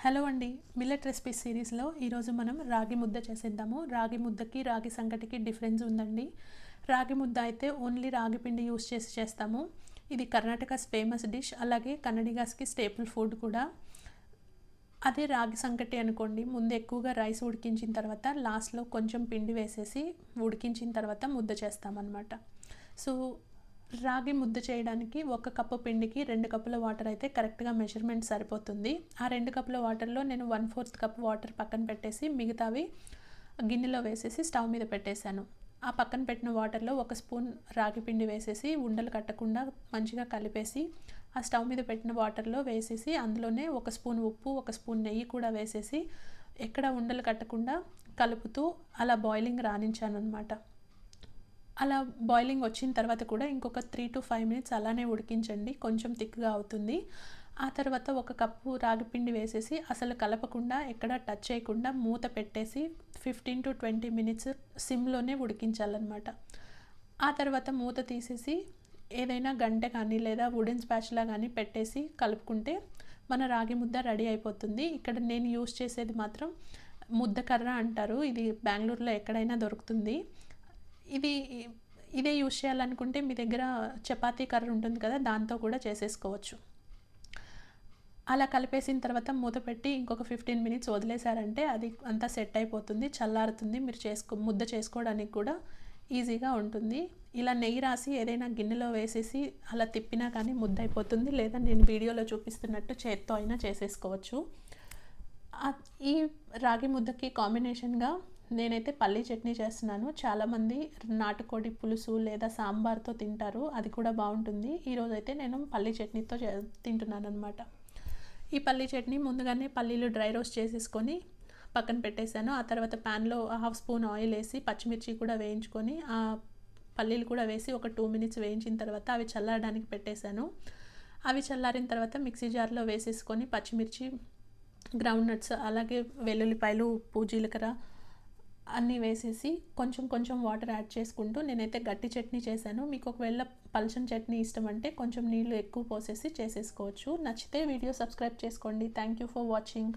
Hello అండి, millet recipe సిరీస్లో ఈరోజు మనం రాగి ముద్ద చేసేద్దాము. రాగి ముద్దకి రాగి సంకటికి డిఫరెన్స్ ఉందండి. రాగి ముద్ద అయితే ఓన్లీ రాగి పిండి యూస్ చేసి చేస్తాము. ఇది కర్ణాటకస్ ఫేమస్ డిష్, అలాగే కన్నడిగాస్కి స్టేపుల్ ఫుడ్ కూడా. అదే రాగి సంకటి అనుకోండి, ముందు ఎక్కువగా రైస్ ఉడికించిన తర్వాత లాస్ట్లో కొంచెం పిండి వేసేసి ఉడికించిన తర్వాత ముద్ద చేస్తామన్నమాట. సో రాగి ముద్ద చేయడానికి 1 కప్పు పిండికి 2 కప్పుల వాటర్ అయితే కరెక్ట్గా మెజర్మెంట్ సరిపోతుంది. ఆ 2 కప్పుల వాటర్లో నేను 1/4 కప్ వాటర్ పక్కన పెట్టేసి మిగతావి గిన్నెలో వేసేసి స్టవ్ మీద పెట్టేశాను. ఆ పక్కన పెట్టిన వాటర్లో 1 స్పూన్ రాగి పిండి వేసేసి ఉండలు కట్టకుండా మంచిగా కలిపేసి ఆ స్టవ్ మీద పెట్టిన వాటర్లో వేసేసి అందులోనే 1 స్పూన్ ఉప్పు, 1 స్పూన్ నెయ్యి కూడా వేసేసి ఎక్కడ ఉండలు కట్టకుండా కలుపుతూ అలా బాయిలింగ్ రానించాను అనమాట. అలా బాయిలింగ్ వచ్చిన తర్వాత కూడా ఇంకొక 3 to 5 మినిట్స్ అలానే ఉడికించండి, కొంచెం థిక్గా అవుతుంది. ఆ తర్వాత 1 కప్పు రాగి పిండి వేసేసి అసలు కలపకుండా ఎక్కడ టచ్ చేయకుండా మూత పెట్టేసి 15 to 20 మినిట్స్ సిమ్లోనే ఉడికించాలన్నమాట. ఆ తర్వాత మూత తీసేసి ఏదైనా గంటె కానీ లేదా వుడెన్ స్పాచ్లా కానీ పెట్టేసి కలుపుకుంటే మన రాగి ముద్ద రెడీ అయిపోతుంది. ఇక్కడ నేను యూస్ చేసేది మాత్రం ముద్దకర్ర అంటారు, ఇది బెంగళూరులో ఎక్కడైనా దొరుకుతుంది. ఇదే యూస్ చేయాలనుకుంటే మీ దగ్గర చపాతీ కర్ర ఉంటుంది కదా, దాంతో కూడా చేసేసుకోవచ్చు. అలా కలిపేసిన తర్వాత మూత పెట్టి ఇంకొక 15 మినిట్స్ వదిలేశారంటే అది అంతా సెట్ అయిపోతుంది, చల్లారుతుంది. మీరు ముద్ద చేసుకోవడానికి కూడా ఈజీగా ఉంటుంది. ఇలా నెయ్యి రాసి ఏదైనా గిన్నెలో వేసేసి అలా తిప్పినా కానీ ముద్ద అయిపోతుంది, లేదా నేను వీడియోలో చూపిస్తున్నట్టు చేత్తో అయినా చేసేసుకోవచ్చు. ఈ రాగి ముద్దకి కాంబినేషన్గా నేనైతే పల్లీ చట్నీ చేస్తున్నాను. చాలామంది నాటుకోడి పులుసు లేదా సాంబార్తో తింటారు, అది కూడా బాగుంటుంది. ఈరోజైతే నేను పల్లీ చట్నీతో తింటున్నాను అనమాట. ఈ పల్లీ చట్నీ ముందుగానే పల్లీలు డ్రై రోస్ట్ చేసేసుకొని పక్కన పెట్టేశాను. ఆ తర్వాత ప్యాన్లో 1/2 స్పూన్ ఆయిల్ వేసి పచ్చిమిర్చి కూడా వేయించుకొని ఆ పల్లీలు కూడా వేసి ఒక 2 మినిట్స్ వేయించిన తర్వాత అవి చల్లారడానికి పెట్టేశాను. అవి చల్లారిన తర్వాత మిక్సీ జార్లో వేసేసుకొని పచ్చిమిర్చి, గ్రౌండ్ నట్స్, అలాగే వెల్లుల్లిపాయలు, ఉప్పు, జీలకర్ర అన్నీ వేసేసి కొంచెం కొంచెం వాటర్ యాడ్ చేసుకుంటూ నేనైతే గట్టి చట్నీ చేశాను. మీకు ఒకవేళ పల్చని చట్నీ ఇష్టం అంటే కొంచెం నీళ్ళు ఎక్కువ పోసేసి చేసేసుకోవచ్చు. నచ్చితే వీడియో సబ్స్క్రైబ్ చేసుకోండి. Thank you for watching.